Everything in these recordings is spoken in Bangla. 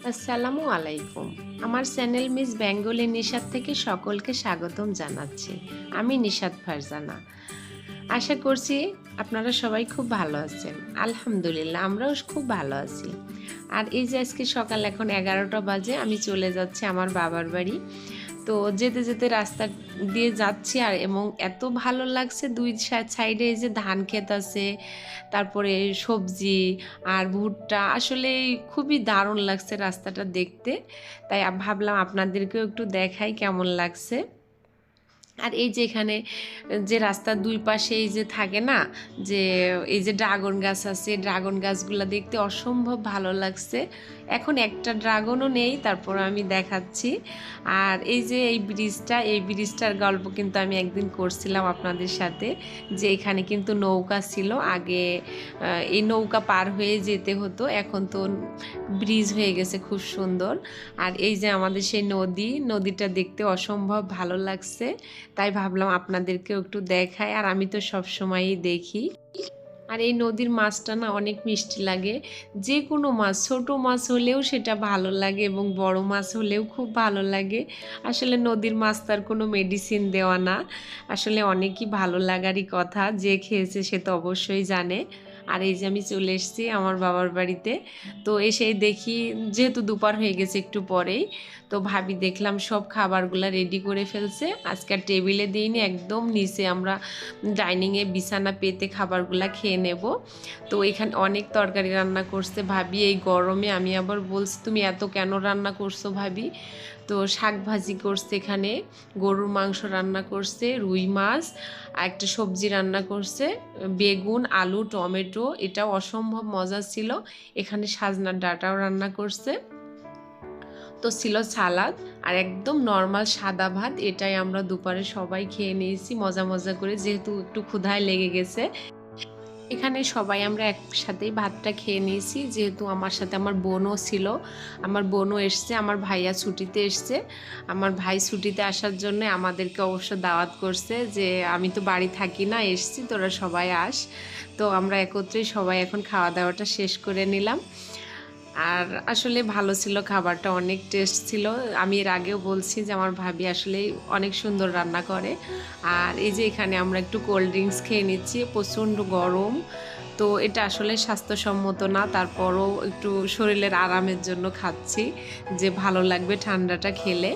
আসসালামু আলাইকুম। আমার চ্যানেল মিস বেঙ্গলি নিশাত থেকে সকলকে স্বাগতম জানাচ্ছি। আমি নিশাত ফারজানা। আশা করছি আপনারা সবাই খুব ভালো আছেন। আলহামদুলিল্লাহ আমরাও খুব ভালো আছি। আর এই যে আজকে সকাল এখন 11টা বাজে, আমি চলে যাচ্ছি আমার বাবার বাড়ি। তো যেতে যেতে রাস্তা দিয়ে যাচ্ছি আর এবং এত ভালো লাগছে, দুই সাইডে এই যে ধান ক্ষেত আছে, তারপরে সবজি আর ভুট্টা, আসলে খুবই দারুণ লাগছে রাস্তাটা দেখতে। তাই ভাবলাম আপনাদেরকেও একটু দেখাই কেমন লাগছে। আর এই যে এখানে যে রাস্তার দুই পাশে এই যে থাকে না, যে এই যে ড্রাগন গাছ আছে, ড্রাগন গাছগুলো দেখতে অসম্ভব ভালো লাগছে। এখন একটা ড্রাগনও নেই, তারপর আমি দেখাচ্ছি। আর এই যে এই ব্রিজটার গল্প কিন্তু আমি একদিন করছিলাম আপনাদের সাথে, যে এখানে কিন্তু নৌকা ছিল আগে। এই নৌকা পার হয়ে যেতে হতো, এখন তো ব্রিজ হয়ে গেছে খুব সুন্দর। আর এই যে আমাদের সেই নদীটা দেখতে অসম্ভব ভালো লাগছে, তাই ভাবলাম আপনাদেরকেও একটু দেখাই। আর আমি তো সব সময়ই দেখি। আর এই নদীর মাছটা না অনেক মিষ্টি লাগে। যে কোনো মাছ, ছোট মাছ হলেও সেটা ভালো লাগে এবং বড় মাছ হলেও খুব ভালো লাগে। আসলে নদীর মাছ তার কোনো মেডিসিন দেওয়া না, আসলে অনেকই ভালো লাগারই কথা। যে খেয়েছে সে তো অবশ্যই জানে। আর এই যে আমি চলে এসেছি আমার বাবার বাড়িতে। তো এসেই দেখি, যেহেতু দুপুর হয়ে গেছে একটু পরেই, তো ভাবি দেখলাম সব খাবারগুলো রেডি করে ফেলছে। আজকে আর টেবিলে দিইনি, একদম নিচে আমরা ডাইনিংয়ে বিছানা পেতে খাবারগুলো খেয়ে নেব। তো এখানে অনেক তরকারি রান্না করছে ভাবি এই গরমে। আমি আবার বলছি, তুমি এত কেন রান্না করছো ভাবি? তো শাক ভাজি করছে, এখানে গরুর মাংস রান্না করছে, রুই মাছ, আর একটা সবজি রান্না করছে, বেগুন আলু টমেটো, এটাও অসম্ভব মজা ছিল। এখানে সাজনার ডাঁটাও রান্না করছে। তো ছিল সালাদ আর একদম নর্মাল সাদা ভাত। এটাই আমরা দুপুরে সবাই খেয়ে নিয়েছি মজা মজা করে, যেহেতু একটু ক্ষুধায় লেগে গেছে। এখানে সবাই আমরা একসাথেই ভাতটা খেয়ে নিয়েছি, যেহেতু আমার সাথে আমার বোনও ছিল। আমার বোনও এসছে, আমার ভাইয়া ছুটিতে এসছে। আমার ভাই ছুটিতে আসার জন্য আমাদেরকে অবশ্য দাওয়াত করছে, যে আমি তো বাড়ি থাকি না, এসছি তোরা সবাই আস। তো আমরা একত্রেই সবাই এখন খাওয়া দাওয়াটা শেষ করে নিলাম। আর আসলে ভালো ছিল, খাবারটা অনেক টেস্ট ছিল। আমি এর আগেও বলছি যে আমার ভাবি আসলে অনেক সুন্দর রান্না করে। আর এই যে এখানে আমরা একটু কোল্ড ড্রিঙ্কস খেয়ে নিচ্ছি, প্রচণ্ড গরম। তো এটা আসলে স্বাস্থ্যসম্মত না, তারপরও একটু শরীরের আরামের জন্য খাচ্ছি, যে ভালো লাগবে ঠান্ডাটা খেলে।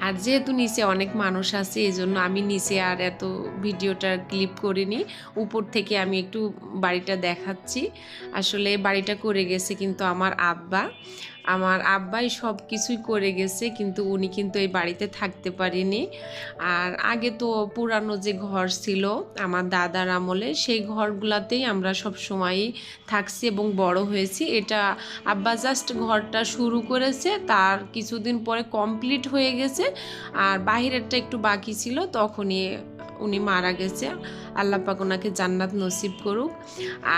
আর যেহেতু নিচে অনেক মানুষ আছে, এই জন্য আমি নিচে আর এত ভিডিওটা ক্লিপ করিনি। উপর থেকে আমি একটু বাড়িটা দেখাচ্ছি। আসলে বাড়িটা করে গেছে কিন্তু আমার আব্বাই সব কিছুই করে গেছে, কিন্তু উনি কিন্তু এই বাড়িতে থাকতে পারেনি। আর আগে তো পুরানো যে ঘর ছিল আমার দাদার আমলে, সেই ঘরগুলাতেই আমরা সব সময়ই থাকছি এবং বড় হয়েছি। এটা আব্বা জাস্ট ঘরটা শুরু করেছে, তার কিছুদিন পরে কমপ্লিট হয়ে গেছে। আর বাহিরেরটা একটু বাকি ছিল, তখনই উনি মারা গেছে। আল্লাহ পাক ওনাকে জান্নাত নসিব করুক।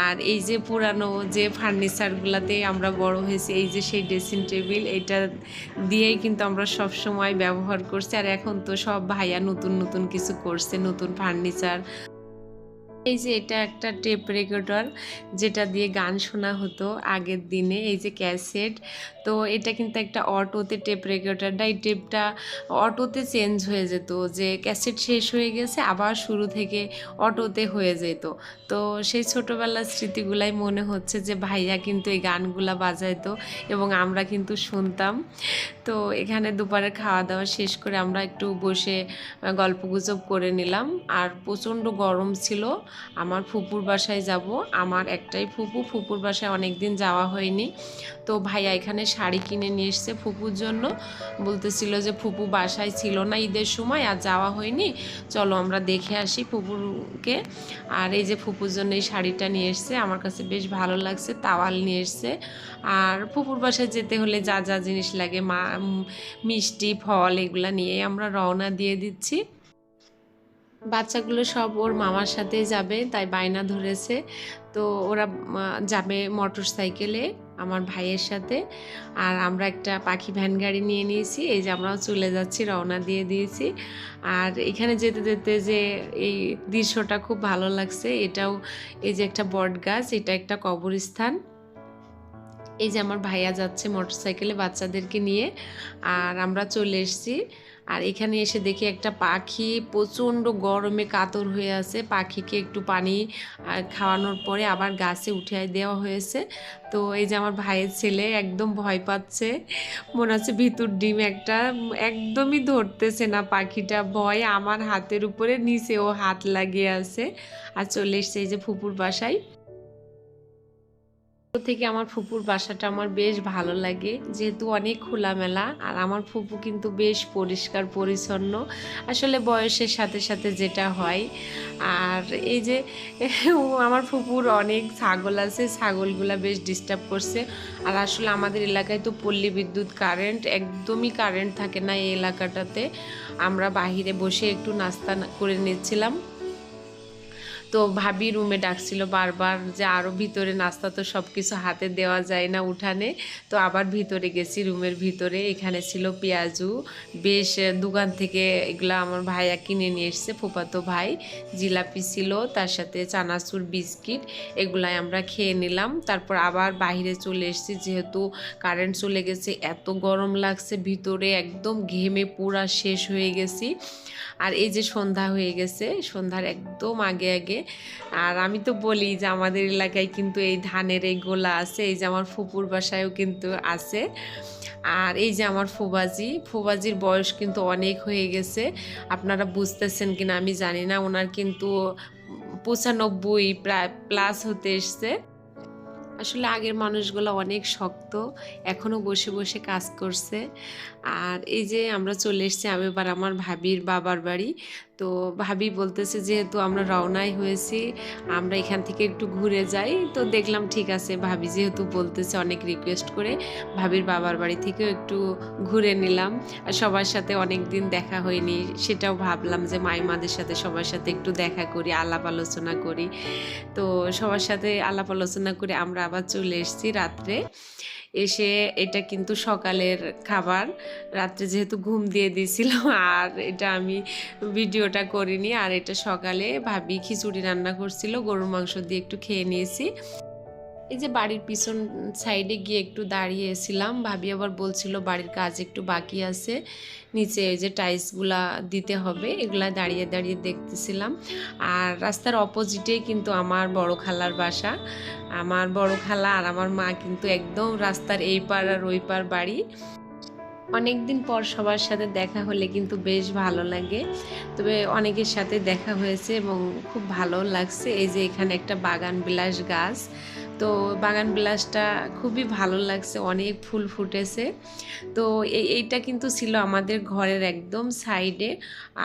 আর এই যে পুরানো যে ফার্নিচারগুলোতে আমরা বড় হয়েছি, এই যে সেই ড্রেসিং টেবিল, এটা দিয়েই কিন্তু আমরা সব সময় ব্যবহার করছি। আর এখন তো সব ভাইয়া নতুন নতুন কিছু করছে, নতুন ফার্নিচার। এই যে এটা একটা টেপ রেকর্ডার, যেটা দিয়ে গান শোনা হতো আগের দিনে, এই যে ক্যাসেট। তো এটা কিন্তু একটা অটোতে টেপ রেকর্ডারটা, এই টেপটা অটোতে চেঞ্জ হয়ে যেত, যে ক্যাসেট শেষ হয়ে গেছে আবার শুরু থেকে অটোতে হয়ে যেত। তো সেই ছোটোবেলার স্মৃতিগুলাই মনে হচ্ছে, যে ভাইয়া কিন্তু এই গানগুলা বাজাইতো এবং আমরা কিন্তু শুনতাম। তো এখানে দুপুরের খাওয়া দাওয়া শেষ করে আমরা একটু বসে গল্পগুজব করে নিলাম। আর প্রচণ্ড গরম ছিল। আমার ফুপুর বাসায় যাব, আমার একটাই ফুপুর বাসায় অনেক দিন যাওয়া হয়নি। তো ভাইয়া এখানে শাড়ি কিনে নিয়ে এসছে ফুপুর জন্য, বলতেছিল যে ফুপু বাসায় ছিল না ঈদের সময়, আর যাওয়া হয়নি, চলো আমরা দেখে আসি ফুপুরকে। আর এই যে ফুপুর জন্য এই শাড়িটা নিয়ে এসছে, আমার কাছে বেশ ভালো লাগছে। তাওয়াল নিয়ে এসছে। আর ফুপুর বাসায় যেতে হলে যা যা জিনিস লাগে, মিষ্টি ফল, এগুলা নিয়ে আমরা রওনা দিয়ে দিচ্ছি। বাচ্চাগুলো সব ওর মামার সাথে যাবে, তাই বায়না ধরেছে। তো ওরা যাবে মোটর সাইকেলে আমার ভাইয়ের সাথে। আর আমরা একটা পাখি ভ্যান গাড়ি নিয়ে নিয়েছি, এই যে আমরাও চলে যাচ্ছি, রওনা দিয়ে দিয়েছি। আর এখানে যেতে যেতে যে এই দৃশ্যটা খুব ভালো লাগছে। এটাও এই যে একটা বট গাছ, এটা একটা কবরস্থান। এই যে আমার ভাইয়া যাচ্ছে মোটরসাইকেলে বাচ্চাদেরকে নিয়ে, আর আমরা চলে এসেছি। আর এখানে এসে দেখি একটা পাখি প্রচণ্ড গরমে কাতর হয়ে আছে। পাখিকে একটু পানি খাওয়ানোর পরে আবার গাছে উঠিয়ে দেওয়া হয়েছে। তো এই যে আমার ভাইয়ের ছেলে একদম ভয় পাচ্ছে, মনে হচ্ছে ভিতর ডিম একটা, একদমই ধরতেছে না পাখিটা, ভয় আমার হাতের উপরে নিচেও হাত লাগিয়ে আছে। আর চলে এসছে এই যে ফুপুর বাসায়। থেকে আমার ফুপুর বাসাটা আমার বেশ ভালো লাগে, যেহেতু অনেক খোলামেলা, আর আমার ফুপু কিন্তু বেশ পরিষ্কার পরিচ্ছন্ন, আসলে বয়সের সাথে সাথে যেটা হয়। আর এই যে আমার ফুপুর অনেক ছাগল আছে, ছাগলগুলা বেশ ডিস্টার্ব করছে। আর আসলে আমাদের এলাকায় তো পল্লী বিদ্যুৎ, কারেন্ট একদমই কারেন্ট থাকে না এই এলাকাটাতে। আমরা বাহিরে বসে একটু নাস্তা করে নিচ্ছিলাম। তো ভাবি রুমে ডাকছিল বারবার যে আরও ভিতরে, নাস্তা তো সব কিছু হাতে দেওয়া যায় না উঠানে। তো আবার ভিতরে গেছি, রুমের ভিতরে। এখানে ছিল পেঁয়াজু, বেশ দোকান থেকে এগুলো আমার ভাইয়া কিনে নিয়ে এসছে, ফুফাতো ভাই। জিলাপি ছিল, তার সাথে চানাচুর, বিস্কিট, এগুলাই আমরা খেয়ে নিলাম। তারপর আবার বাইরে চলে এসেছি, যেহেতু কারেন্ট চলে গেছে, এত গরম লাগছে ভিতরে, একদম ঘেমে পুরা শেষ হয়ে গেছি। আর এই যে সন্ধ্যা হয়ে গেছে, সন্ধ্যার একদম আগে আগে। আর আমি তো বলি যে আমাদের এলাকায় কিন্তু এই ধানের এই গোলা আছে, এই যে আমার ফুপুর বাসায়ও কিন্তু আছে। আর এই যে আমার ফুবাজির বয়স কিন্তু অনেক হয়ে গেছে, আপনারা বুঝতেছেন কিনা আমি জানি না, ওনার কিন্তু 95 প্রায় প্লাস হতে এসছে। আসলে আগের মানুষগুলো অনেক শক্ত, এখনও বসে বসে কাজ করছে। আর এই যে আমরা চলে এসেছি আমি এবার আমার ভাবির বাবার বাড়ি। তো ভাবি বলতেছে যেহেতু আমরা রওনাই হয়েছি, আমরা এখান থেকে একটু ঘুরে যাই। তো দেখলাম ঠিক আছে, ভাবি যেহেতু বলতেছে অনেক রিকোয়েস্ট করে, ভাবির বাবার বাড়ি থেকেও একটু ঘুরে নিলাম। আর সবার সাথে অনেক দিন দেখা হয়নি, সেটাও ভাবলাম যে মাইমাদের সাথে সবার সাথে একটু দেখা করি, আলাপ আলোচনা করি। তো সবার সাথে আলাপ আলোচনা করে আমরা আবার চলে এসেছি রাত্রে এসে। এটা কিন্তু সকালের খাবার, রাত্রে যেহেতু ঘুম দিয়ে দিয়েছিলাম, আর এটা আমি ভিডিওটা করিনি। আর এটা সকালে ভাবি খিচুড়ি রান্না করছিল, গরুর মাংস দিয়ে একটু খেয়ে নিয়েছি। এই যে বাড়ির পিছন সাইডে গিয়ে একটু দাঁড়িয়েছিলাম, ভাবি আবার বলছিল বাড়ির কাজ একটু বাকি আছে, নিচে এই যে টাইলসগুলা দিতে হবে, এগুলা দাঁড়িয়ে দাঁড়িয়ে দেখতেছিলাম। আর রাস্তার অপোজিটেই কিন্তু আমার বড় খালার বাসা। আমার বড় খালা আর আমার মা কিন্তু একদম রাস্তার এই পার আর ওই পার বাড়ি। অনেকদিন পর সবার সাথে দেখা হলে কিন্তু বেশ ভালো লাগে। তবে অনেকের সাথে দেখা হয়েছে এবং খুব ভালো লাগছে। এই যে এখানে একটা বাগান বিলাস গাছ, তো বাগান বিলাসটা খুবই ভালো লাগছে, অনেক ফুল ফুটেছে। তো এইটা কিন্তু ছিল আমাদের ঘরের একদম সাইডে।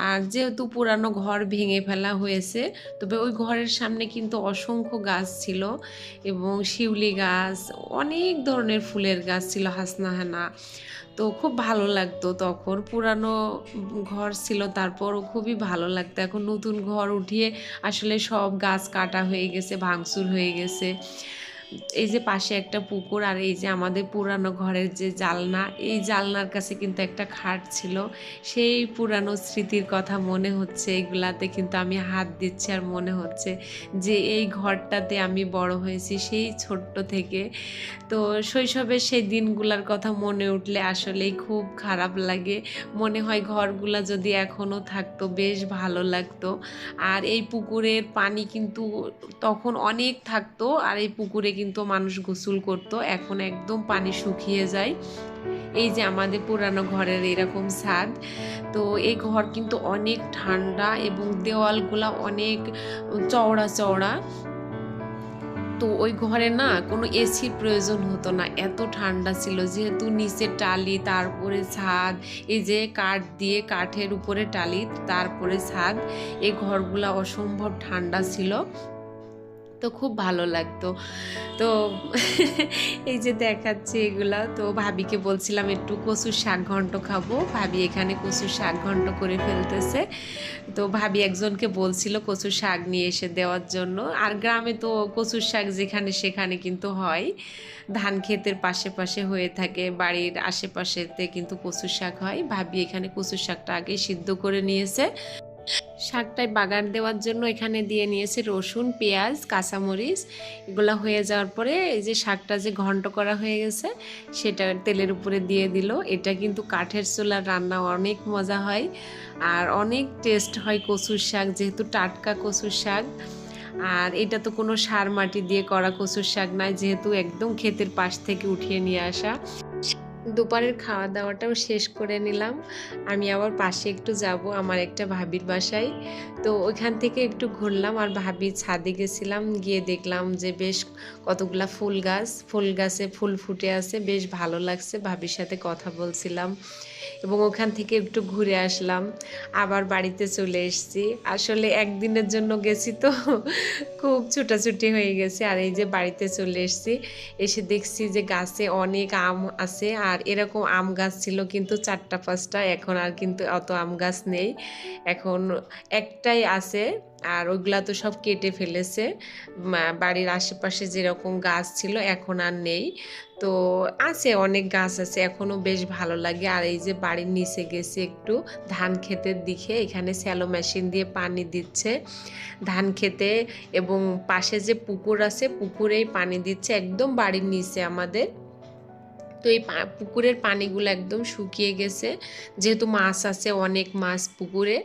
আর যেহেতু পুরানো ঘর ভেঙে ফেলা হয়েছে, তবে ওই ঘরের সামনে কিন্তু অসংখ্য গাছ ছিল, এবং শিউলি গাছ, অনেক ধরনের ফুলের গাছ ছিল, হাসনাহানা। তো খুব ভালো লাগতো তখন, পুরানো ঘর ছিল তারপরও খুবই ভালো লাগতো। এখন নতুন ঘর উঠিয়ে আসলে সব গাছ কাটা হয়ে গেছে, ভাঙচুর হয়ে গেছে। এই যে পাশে একটা পুকুর, আর এই যে আমাদের পুরানো ঘরের যে জালনা, এই জালনার কাছে কিন্তু একটা খাট ছিল, সেই পুরানো স্মৃতির কথা মনে হচ্ছে। এগুলাতে কিন্তু আমি হাত দিচ্ছি, আর মনে হচ্ছে যে এই ঘরটাতে আমি বড় হয়েছি সেই ছোট্ট থেকে। তো শৈশবের সেই দিনগুলোর কথা মনে উঠলে আসলেই খুব খারাপ লাগে, মনে হয় ঘরগুলা যদি এখনও থাকতো বেশ ভালো লাগতো। আর এই পুকুরের পানি কিন্তু তখন অনেক থাকতো, আর এই পুকুরে কিন্তু মানুষ গোসল করতো, এখন একদম পানি শুকিয়ে যায়। এই যে আমাদের পুরানো ঘরের এরকম ছাদ, তো এই ঘর কিন্তু অনেক ঠান্ডা, এবং দেওয়ালগুলা অনেক চওড়া চওড়া। তো ওই ঘরে না কোনো এসির প্রয়োজন হতো না, এত ঠান্ডা ছিল, যেহেতু নিচে টালি, তারপরে ছাদ, এই যে কাঠ দিয়ে, কাঠের উপরে টালি, তারপরে ছাদ, এই ঘরগুলা অসম্ভব ঠান্ডা ছিল। তো খুব ভালো লাগতো। তো এই যে দেখাচ্ছে এগুলা, তো ভাবিকে বলছিলাম একটু কচুর শাক ঘন্ট খাবো, ভাবি এখানে কচুর শাক ঘন্ট করে ফেলতেছে। তো ভাবি একজনকে বলছিল কচুর শাক নিয়ে এসে দেওয়ার জন্য। আর গ্রামে তো কচুর শাক যেখানে সেখানে কিন্তু হয়, ধান ক্ষেতের পাশে পাশে হয়ে থাকে, বাড়ির আশেপাশেতে কিন্তু কচুর শাক হয়। ভাবি এখানে কচুর শাকটা আগে সিদ্ধ করে নিয়েছে, শাকটায় বাগার দেওয়ার জন্য এখানে দিয়ে নিয়েছি রসুন, পেঁয়াজ, কাঁচামরিচ। এগুলো হয়ে যাওয়ার পরে এই যে শাকটা যে ঘন্ট করা হয়ে গেছে সেটা তেলের উপরে দিয়ে দিল। এটা কিন্তু কাঠের চুলার রান্না অনেক মজা হয় আর অনেক টেস্ট হয় কচুর শাক, যেহেতু টাটকা কচুর শাক। আর এটা তো কোনো সার মাটি দিয়ে করা কচুর শাক নয়, যেহেতু একদম ক্ষেতের পাশ থেকে উঠিয়ে নিয়ে আসা। দুপুরের খাওয়া দাওয়াটাও শেষ করে নিলাম। আমি আবার পাশে একটু যাব আমার একটা ভাবির বাসায়। তো ওইখান থেকে একটু ঘুরলাম আর ভাবির ছাদে গেছিলাম, গিয়ে দেখলাম যে বেশ কতগুলা ফুল গাছে ফুল ফুটে আছে, বেশ ভালো লাগছে। ভাবির সাথে কথা বলছিলাম এবং ওখান থেকে একটু ঘুরে আসলাম, আবার বাড়িতে চলে এসেছি। আসলে একদিনের জন্য গেছি তো খুব ছুটাছুটি হয়ে গেছে। আর এই যে বাড়িতে চলে এসেছি, এসে দেখছি যে গাছে অনেক আম আছে। আর এরকম আম গাছ ছিল কিন্তু 4টা-5টা, এখন আর কিন্তু অত আম গাছ নেই, এখন একটাই আছে। আর ওইগুলা তো সব কেটে ফেলেছে। বাড়ির আশেপাশে যেরকম গাছ ছিল এখন আর নেই। তো আছে, অনেক গাছ আছে, এখনও বেশ ভালো লাগে। আর এই যে বাড়ির নিচে গেছি একটু ধান ক্ষেতের দিকে, এখানে স্যালো মেশিন দিয়ে পানি দিচ্ছে ধান খেতে, এবং পাশে যে পুকুর আছে পুকুরেই পানি দিচ্ছে একদম বাড়ির নিচে আমাদের। তো এই পুকুরের পানিগুলো একদম শুকিয়ে গেছে, যেহেতু মাছ আছে, অনেক মাছ পুকুরে।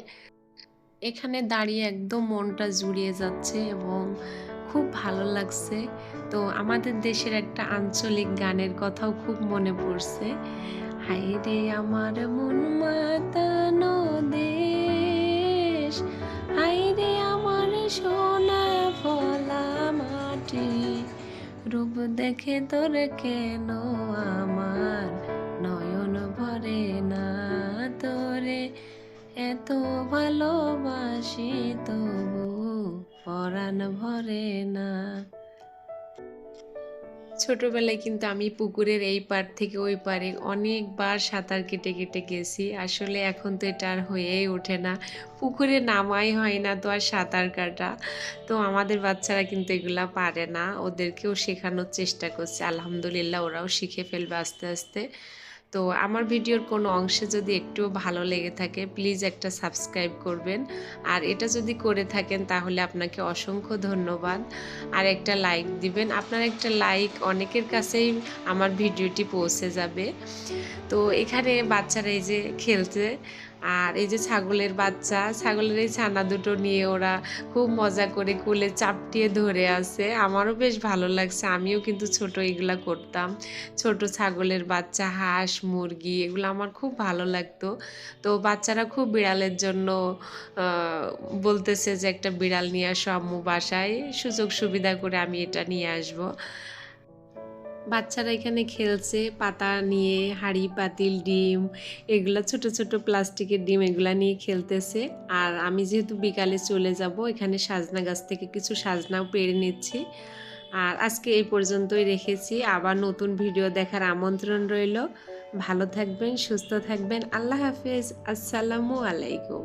এখানে দাঁড়িয়ে একদম মনটা জুড়িয়ে যাচ্ছে এবং খুব ভালো লাগছে। তো আমাদের দেশের একটা আঞ্চলিক গানের কথাও খুব মনে পড়ছে। হায়রে আমার মন মাতানো দেশ, হায়রে আমার সোনা ফলা মাটি, রূপ দেখে তোর কেন আমার নয়ন ভরে না, তোরে এত ভালোবাসি তবু পরাণ ভরে না। ছোটবেলায় কিন্তু আমি পুকুরের এই পার থেকে ওই পারে অনেকবার সাঁতার কেটে কেটে গেছি। আসলে এখন তো এটা আর হয়েই ওঠে না, পুকুরে নামাই হয় না তো আর সাঁতার কাটা। তো আমাদের বাচ্চারা কিন্তু এগুলা পারে না, ওদেরকেও শেখানোর চেষ্টা করছে, আলহামদুলিল্লাহ ওরাও শিখে ফেলবে আস্তে আস্তে। তো আমার ভিডিওর কোনো অংশে যদি একটুও ভালো লেগে থাকে প্লিজ একটা সাবস্ক্রাইব করবেন, আর এটা যদি করে থাকেন তাহলে আপনাকে অসংখ্য ধন্যবাদ। আর একটা লাইক দিবেন, আপনার একটা লাইক অনেকের কাছেই আমার ভিডিওটি পৌঁছে যাবে। তো এখানে বাচ্চারা এই যে খেলছে, আর এই যে ছাগলের বাচ্চা, ছাগলের এই ছানা দুটো নিয়ে ওরা খুব মজা করে কোলে চাপটিয়ে ধরে আছে। আমারও বেশ ভালো লাগছে, আমিও কিন্তু ছোট এগুলা করতাম, ছোট ছাগলের বাচ্চা, হাঁস, মুরগি, এগুলো আমার খুব ভালো লাগতো। তো বাচ্চারা খুব বিড়ালের জন্য বলতেছে যে একটা বিড়াল নিয়ে আসো আম্মু বাসায়, সুযোগ সুবিধা করে আমি এটা নিয়ে আসবো। বাচ্চারা এখানে খেলছে পাতা নিয়ে, হাঁড়ি পাতিল, ডিম, এগুলা ছোট ছোট প্লাস্টিকের ডিম, এগুলা নিয়ে খেলতেছে। আর আমি যেহেতু বিকালে চলে যাব, এখানে সাজনা গাছ থেকে কিছু সাজনাও পেড়ে নিচ্ছি। আর আজকে এই পর্যন্তই রেখেছি, আবার নতুন ভিডিও দেখার আমন্ত্রণ রইল। ভালো থাকবেন, সুস্থ থাকবেন, আল্লাহ হাফেজ, আসসালামু আলাইকুম।